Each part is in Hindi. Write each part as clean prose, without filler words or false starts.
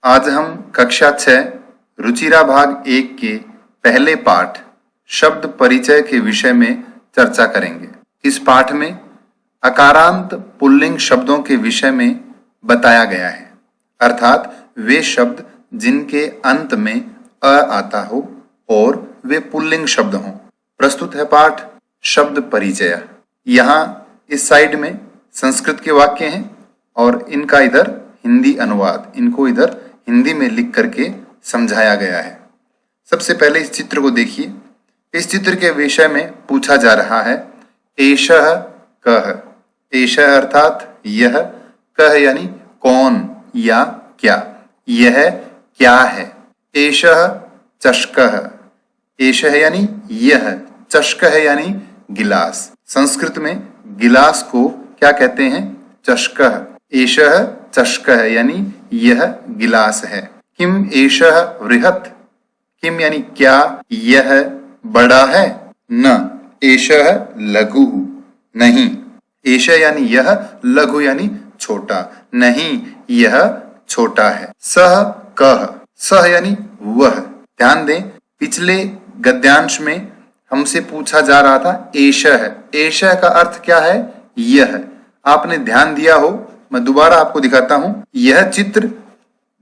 आज हम कक्षा 6 रुचिरा भाग 1 के पहले पाठ शब्द परिचय के विषय में चर्चा करेंगे। इस पाठ में अकारांत पुल्लिंग शब्दों के विषय में बताया गया है, अर्थात वे शब्द जिनके अंत में अ आता हो और वे पुल्लिंग शब्द हों। प्रस्तुत है पाठ शब्द परिचय। यहाँ इस साइड में संस्कृत के वाक्य हैं और इनका इधर हिंदी अनुवाद, इनको इधर हिंदी में लिख करके समझाया गया है। सबसे पहले इस चित्र को देखिए। इस चित्र के विषय में पूछा जा रहा है एषः कः। एषः अर्थात यह, कः यानी कौन या क्या, यह क्या है। एषः चषकः। एषः यानी यह, चषकः यानी गिलास। संस्कृत में गिलास को क्या कहते हैं? चषकः। एषः चषकः यानी यह गिलास है। किम एषः वृहत्। किम यानी क्या यह बड़ा है। न एषः लघु, नहीं। एषः यानी यह, लघु यानी छोटा, नहीं यह छोटा है। सः कः। सः यानी वह। ध्यान दें, पिछले गद्यांश में हमसे पूछा जा रहा था एषः। एषः का अर्थ क्या है? यह। आपने ध्यान दिया हो, मैं दोबारा आपको दिखाता हूं। यह चित्र,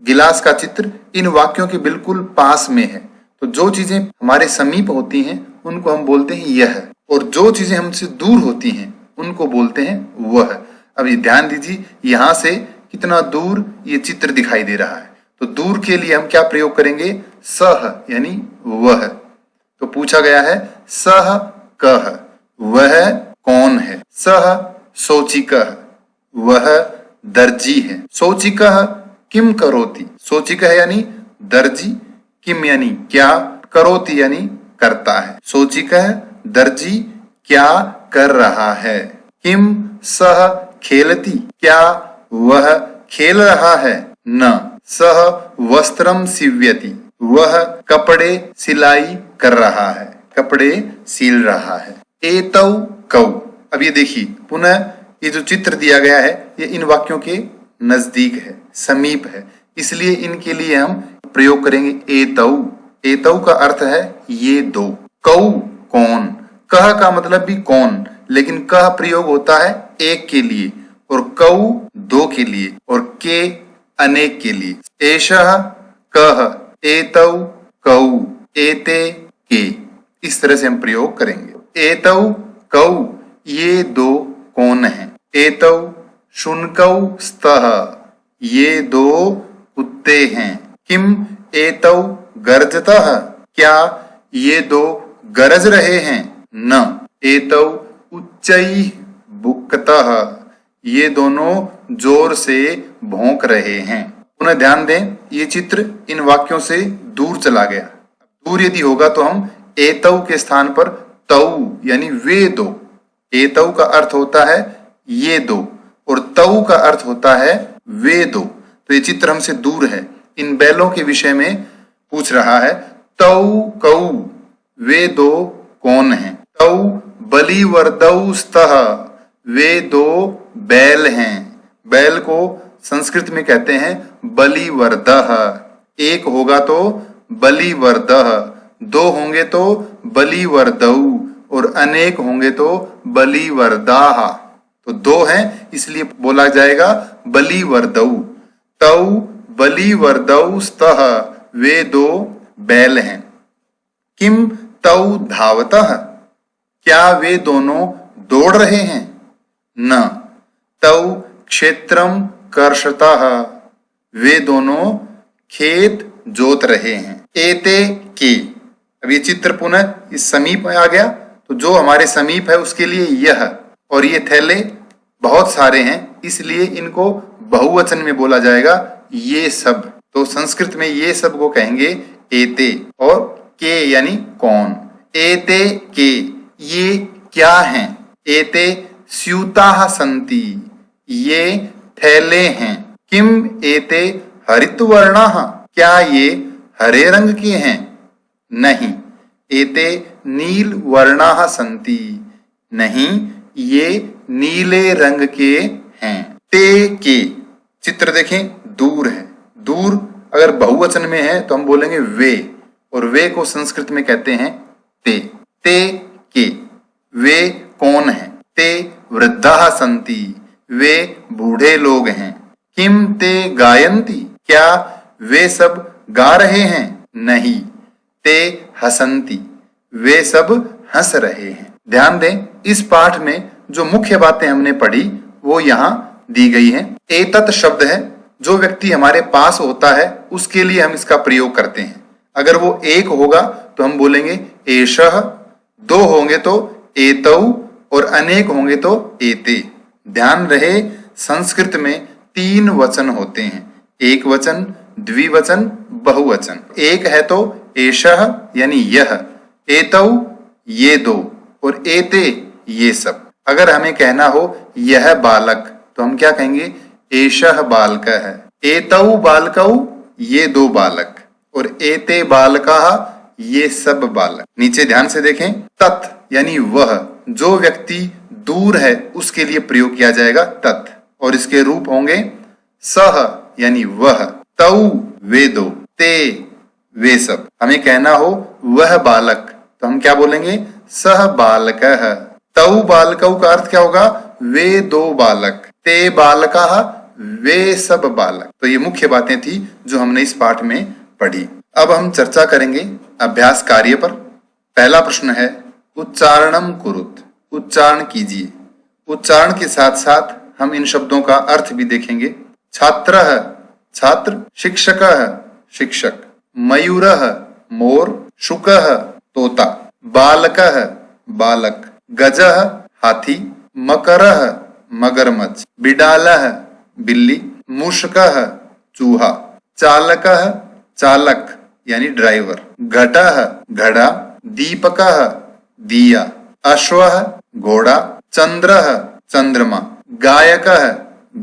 गिलास का चित्र, इन वाक्यों के बिल्कुल पास में है। तो जो चीजें हमारे समीप होती हैं उनको हम बोलते हैं यह, और जो चीजें हमसे दूर होती हैं उनको बोलते हैं वह। अब ये ध्यान दीजिए, यहां से कितना दूर ये चित्र दिखाई दे रहा है। तो दूर के लिए हम क्या प्रयोग करेंगे? सह यानी वह। तो पूछा गया है सह कः, वह कौन है। सह शोचिकः, वह दर्जी है। शोचिकः किम करोति। शोचिकः यानी दर्जी, किम यानी क्या, करोति यानी करता है। शोचिकः दर्जी क्या कर रहा है। किम सह खेलति, क्या वह खेल रहा है। न सह वस्त्रम सीव्यति, वह कपड़े सिलाई कर रहा है, कपड़े सील रहा है। एतौ कौ। अब ये देखिए, पुनः ये जो चित्र दिया गया है ये इन वाक्यों के नजदीक है, समीप है, इसलिए इनके लिए हम प्रयोग करेंगे एतौ। एतौ का अर्थ है ये दो। कौ कौन, कह का मतलब भी कौन, लेकिन कह प्रयोग होता है एक के लिए और कौ दो के लिए और के अनेक के लिए। एषः कः, एतौ कौ, एते के, इस तरह से हम प्रयोग करेंगे। एतौ कौ, ये दो कौन हैं। एतौ शुनकौ स्तः, ये दो कुत्ते हैं। किम एतौ गर्जतः, क्या ये दो गरज रहे हैं। न एतौ उच्चैः बुक्तः, ये दोनों जोर से भौंक रहे हैं। पुनः ध्यान दें, ये चित्र इन वाक्यों से दूर चला गया। दूर यदि होगा तो हम एतौ के स्थान पर तौ यानी वे दो। एतौ का अर्थ होता है ये दो और तौ का अर्थ होता है वे दो। तो ये चित्र हमसे दूर है। इन बैलों के विषय में पूछ रहा है तौ कौ, वे दो कौन हैं। तौ बलिवर्दौ स्तः, वे दो बैल हैं। बैल को संस्कृत में कहते हैं बलिवर्दः। एक होगा तो बलिवर्दः, दो होंगे तो बलिवर्दौ और अनेक होंगे तो बलिवर्दाः। तो दो हैं इसलिए बोला जाएगा बलिवर्दौ। तौ बलिवर्दौ स्तः, वे दो बैल हैं। किम तौ धावतः, क्या वे दोनों दौड़ रहे हैं। न तौ क्षेत्रम कर्षतः, वे दोनों खेत जोत रहे हैं। एते के। अब ये चित्र पुनः इस समीप में आ गया, तो जो हमारे समीप है उसके लिए यह, और ये थैले बहुत सारे हैं इसलिए इनको बहुवचन में बोला जाएगा ये सब। तो संस्कृत में ये सब को कहेंगे एते, और के यानी कौन। एते के, ये क्या हैं। एते स्यूताः सन्ति, ये थैले हैं। किम एते हरितवर्णाः, क्या ये हरे रंग के हैं। नहीं एते नीलवर्णाः सन्ति, नहीं ये नीले रंग के हैं। ते के। चित्र देखें, दूर है। दूर अगर बहुवचन में है तो हम बोलेंगे वे, और वे को संस्कृत में कहते हैं ते। ते के, वे कौन हैं? ते वृद्धाः सन्ति, वे बूढ़े लोग हैं। किम ते गायन्ति, क्या वे सब गा रहे हैं? नहीं। ते हसन्ति, वे सब हंस रहे हैं। ध्यान दें, इस पाठ में जो मुख्य बातें हमने पढ़ी वो यहाँ दी गई हैं। एतत् शब्द है, जो व्यक्ति हमारे पास होता है उसके लिए हम इसका प्रयोग करते हैं। अगर वो एक होगा तो हम बोलेंगे एषः, दो होंगे तो एतौ, और अनेक होंगे तो एते। ध्यान रहे, संस्कृत में 3 वचन होते हैं, एक वचन, द्विवचन, बहुवचन। एक है तो एषः यानी यह, एतौ ये दो, और एते ये सब। अगर हमें कहना हो यह बालक तो हम क्या कहेंगे? एषः बालकः, एतौ बालकौ ये दो बालक, और एते बालकाः ये सब बालक। नीचे ध्यान से देखें, तत् यानी वह, जो व्यक्ति दूर है उसके लिए प्रयोग किया जाएगा तत्, और इसके रूप होंगे सह यानी वह, तौ वे दो, ते वे सब। हमें कहना हो वह बालक तो हम क्या बोलेंगे? सह बालकः। तौ बालकौ का अर्थ क्या होगा? वे दो बालक। ते बालकाः वे सब बालक। तो ये मुख्य बातें थी जो हमने इस पाठ में पढ़ी। अब हम चर्चा करेंगे अभ्यास कार्य पर। पहला प्रश्न है उच्चारणम कुरुत, उच्चारण कीजिए। उच्चारण के साथ साथ हम इन शब्दों का अर्थ भी देखेंगे। छात्रः छात्र, शिक्षकः शिक्षक, मयूरः मोर, शुकः तोता, बालकः बालक, गजः हाथी, मकरः मगरमच्छ, बिडालः बिल्ली, मूषकः चूहा, चालकः चालक यानी ड्राइवर, घटः घड़ा, दीपकः दिया, अश्वः घोड़ा, चंद्रः चंद्रमा, गायकः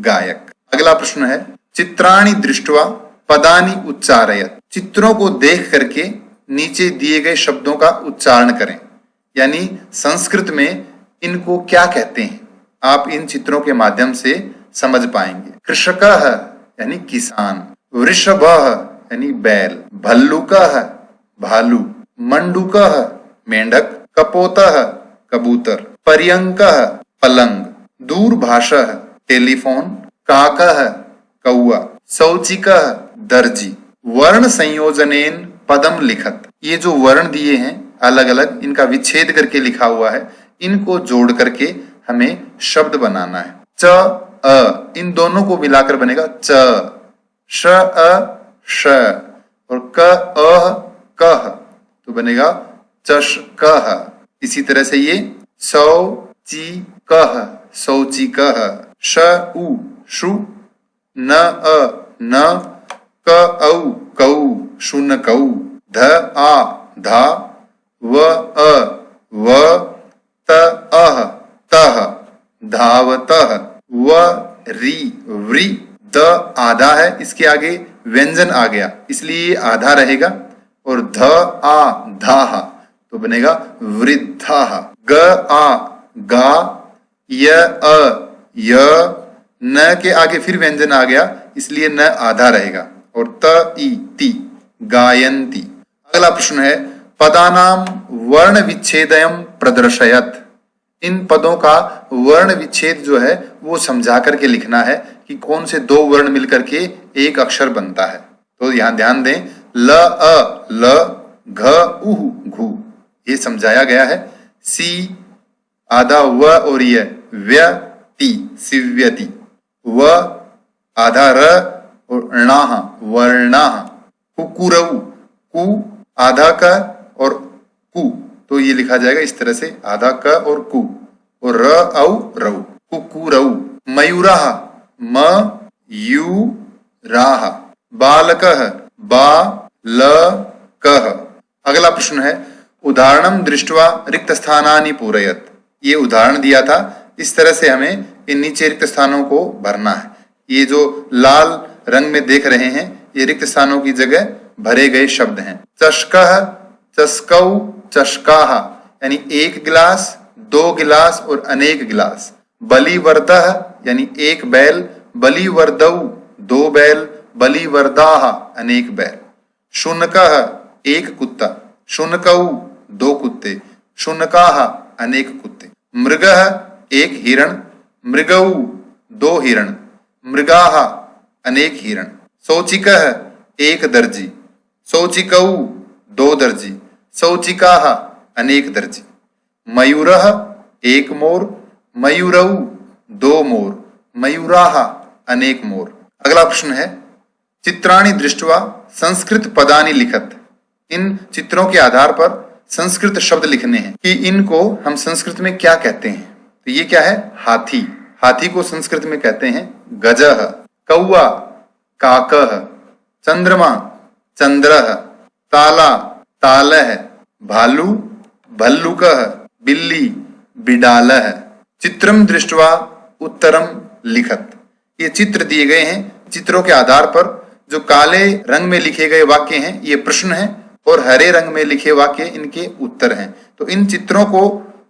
गायक। अगला प्रश्न है चित्राणि दृष्ट्वा पदानि उच्चारयत। चित्रों को देख करके नीचे दिए गए शब्दों का उच्चारण करें, यानी संस्कृत में इनको क्या कहते हैं आप इन चित्रों के माध्यम से समझ पाएंगे। कृषकः यानी किसान, वृषभः यानी बैल, भल्लुकः भालू, मंडूकः मेंढक, कपोतः कबूतर, पर्यंकः पलंग, दूरभाषः टेलीफोन, काकः कौआ, शौचिकः दर्जी। वर्ण संयोजनेन पदम लिखत। ये जो वर्ण दिए हैं अलग अलग, इनका विच्छेद करके लिखा हुआ है, इनको जोड़ करके हमें शब्द बनाना है। च अ, इन दोनों को मिलाकर बनेगा च, श अ श, और क अह कह तो बनेगा चषकः। इसी तरह से ये शौचिकः शौचिकः, श उ शु, न अ न, क औ कौ शुनकौ, ध आ धा, व अ व, त अह तह धावतः, व री व्री। द आधा है, इसके आगे व्यंजन आ गया इसलिए आधा रहेगा, और ध आ धाह तो बनेगा वृद्धाः। ग आ गा, य अ य, न के आगे फिर व्यंजन आ गया इसलिए न आधा रहेगा, और त ई ती गायन्ति। अगला प्रश्न है पदानाम वर्ण विच्छेदयम प्रदर्शयत। इन पदों का वर्ण विच्छेद जो है वो समझा करके लिखना है कि कौन से दो वर्ण मिलकर के एक अक्षर बनता है। तो यहाँ ध्यान दें, ल अ ल, घ उह घु, ये समझाया गया है। सी आधा व और य, व्यति सिव्यति, व आधा र और णाह वर्णाह, कुकुरऊ कु आधा क और कु, तो ये लिखा जाएगा इस तरह से आधा क और कु, और र औ रऊ कुकुरऊ। मयूराह म यू राह, बालकः बा ल कह। अगला प्रश्न है उदाहरणम दृष्ट्वा रिक्त स्थानानि पूरयत। ये उदाहरण दिया था, इस तरह से हमें इन नीचे रिक्त स्थानों को भरना है। ये जो लाल रंग में देख रहे हैं ये रिक्त स्थानों की जगह भरे गए शब्द हैं। चषकः चषकौ चषकाः यानी एक गिलास, दो गिलास और अनेक गिलास। बलिवर्दः यानी एक बैल, बलिवर्दौ दो बैल, बलिवर्दाः अनेक बैल, शुनकः एक कुत्ता, शुनकौ दो कुत्ते, शुनकाः अनेक कुत्ते, मृगः एक हिरण, मृगौ दो हिरण, मृगाः अनेक हिरण, शौचिकः एक दर्जी, शौचिकौ दो दर्जी, शौचिकाः अनेक दर्जी, मयूरः एक मोर, मयूरौ दो मोर, मयूराः अनेक मोर। अगला प्रश्न है चित्राणि दृष्ट्वा संस्कृत पदानि लिखत। इन चित्रों के आधार पर संस्कृत शब्द लिखने हैं कि इनको हम संस्कृत में क्या कहते हैं। तो ये क्या है? हाथी। हाथी को संस्कृत में कहते हैं गजः, कौआ काकः, चंद्रमा चंद्रः, ताला तालः, भालू भल्लुकः, बिल्ली बिडालः। चित्रम दृष्ट्वा उत्तरम लिखत। ये चित्र दिए गए हैं, चित्रों के आधार पर जो काले रंग में लिखे गए वाक्य हैं ये प्रश्न हैं और हरे रंग में लिखे वाक्य इनके उत्तर हैं। तो इन चित्रों को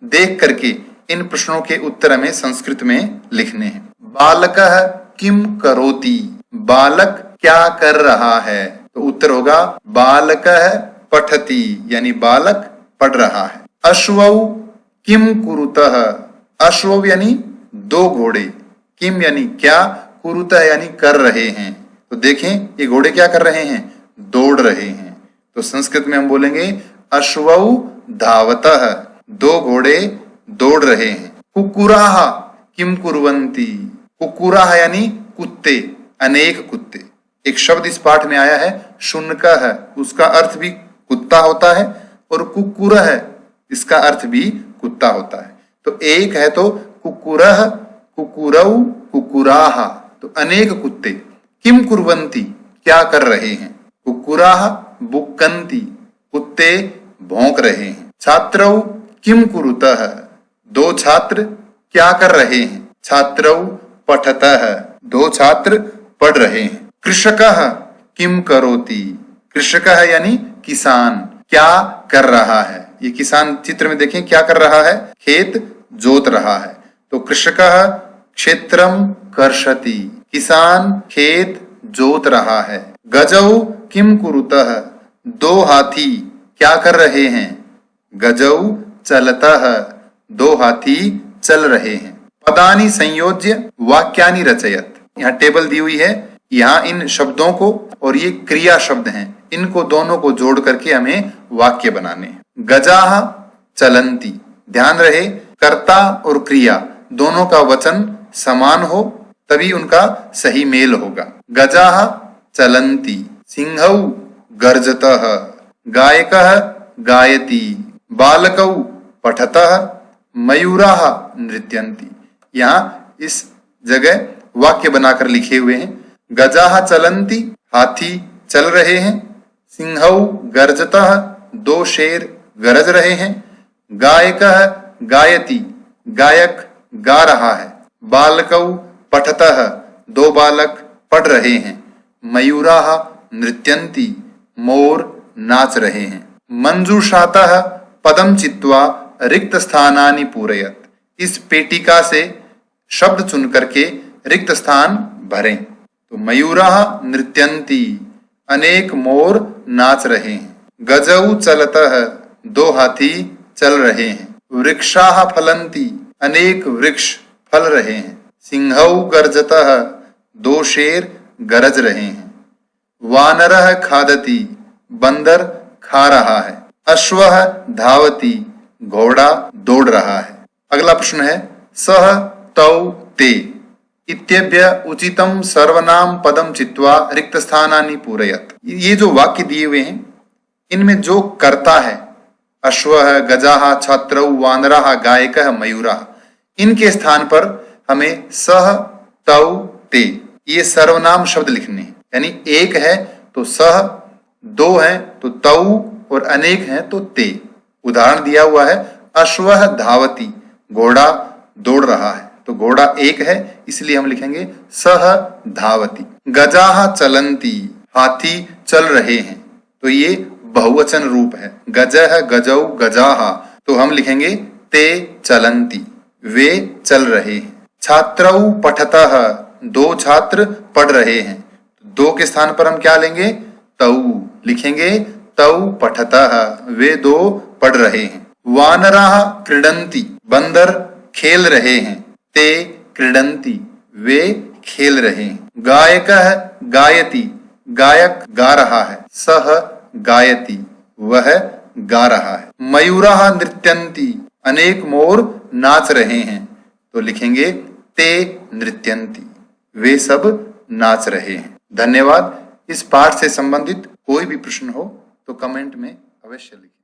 देख करके इन प्रश्नों के उत्तर हमें संस्कृत में लिखने हैं। बालकः किम करोति, बालक क्या कर रहा है? तो उत्तर होगा बालकः पठति, यानी बालक पढ़ रहा है। अश्वौ किम कुरुतः, अश्वौ यानी दो घोड़े, किम यानी क्या, कुरुतः यानी कर रहे हैं। तो देखें ये घोड़े क्या कर रहे हैं? दौड़ रहे हैं। तो संस्कृत में हम बोलेंगे अश्वौ धावतः, दो घोड़े दौड़ रहे हैं। कुक्कुराः किम कुर्वन्ति, कुक्कुराः यानी कुत्ते, अनेक कुत्ते। एक शब्द इस पाठ में आया है शुनकः, उसका अर्थ भी कुत्ता होता है, और कुक्कुरः इसका अर्थ भी कुत्ता होता है। तो एक है तो कुक्कुरः, कुक्कुरौ, कुक्कुराः, तो अनेक कुत्ते। किम कुर्वन्ति क्या कर रहे हैं? कुक्कुराः बुक्कन्ति, कुत्ते भौंक रहे हैं। छात्रौ किम कुरुतः, दो छात्र क्या कर रहे हैं? छात्रौ पठतः, दो छात्र पढ़ रहे हैं। कृषकः किम करोति, कृषकः यानी किसान क्या कर रहा है? ये किसान चित्र में देखें क्या कर रहा है? खेत जोत रहा है। तो कृषकः क्षेत्रम कर्षति, किसान खेत जोत रहा है। गजौ किम कुरुतः, दो हाथी क्या कर रहे हैं? गजौ चलतः, दो हाथी चल रहे हैं। पदानि संयोज्य वाक्यानि रचयत। यहाँ टेबल दी हुई है, यहाँ इन शब्दों को, और ये क्रिया शब्द हैं, इनको दोनों को जोड़ करके हमें वाक्य बनाने हैं। गजाः चलन्ति, ध्यान रहे कर्ता और क्रिया दोनों का वचन समान हो तभी उनका सही मेल होगा। गजाः चलन्ति, सिंहौ गर्जतः, गायकः गायति, बालकौ पठतः, मयूराः नृत्यन्ति। यहाँ इस जगह वाक्य बनाकर लिखे हुए हैं। गजाः चलन्ति, हाथी चल रहे हैं। सिंहौ गर्जतः, दो शेर गरज रहे हैं। गायकः गायति, गायक गा रहा है। बालकौ पठतः, दो बालक पढ़ रहे हैं। मयूराः नृत्यन्ति, मोर नाच रहे हैं। मंजूषातः पदम चित्वा रिक्त स्थानानि पूरयत, इस पेटिका से शब्द चुन करके रिक्त स्थान भरें। तो मयूराः नृत्यन्ति, अनेक मोर नाच रहे हैं। गजौ चलतः, दो हाथी चल रहे हैं। वृक्षाः फलन्ति, अनेक वृक्ष फल रहे हैं। सिंहौ गर्जतः, दो शेर गरज रहे हैं। वानरः खादति, बंदर खा रहा है। अश्वः धावति, घोड़ा दौड़ रहा है। अगला प्रश्न है सह तौ ते इत्यभ्य उचितम सर्वनाम पदम चित्वा रिक्त स्थानानि पूरयत। ये जो वाक्य दिए हुए हैं इनमें जो कर्ता है अश्वः, गजाः, छात्रौ, वानराः, गायकः, मयूराः, इनके स्थान पर हमें सह तौ ते ये सर्वनाम शब्द लिखने हैं। यानी एक है तो सह, दो है तो तौ, और अनेक है तो ते। उदाहरण दिया हुआ है अश्वः धावति, घोड़ा दौड़ रहा है, तो घोड़ा एक है इसलिए हम लिखेंगे सह धावति। गजाः चलन्ति, हाथी चल रहे हैं, तो ये बहुवचन रूप है। गजः, गजौ, गजाः, तो हम लिखेंगे ते चलन्ति, वे चल रहे हैं। छात्रौ पठतः, दो छात्र पढ़ रहे हैं, दो के स्थान पर हम क्या लेंगे? तौ लिखेंगे। तौ पठतः, वे दो पढ़ रहे हैं। वानराः क्रीडन्ति, बंदर खेल रहे हैं। ते क्रीडन्ति, वे खेल रहे हैं। गायकः गायति, गायक गा रहा है। सह गायति, वह गा रहा है। मयूराः नृत्यन्ति, अनेक मोर नाच रहे हैं। तो लिखेंगे ते नृत्यन्ति, वे सब नाच रहे हैं। धन्यवाद। इस पाठ से संबंधित कोई भी प्रश्न हो तो कमेंट में अवश्य लिखें।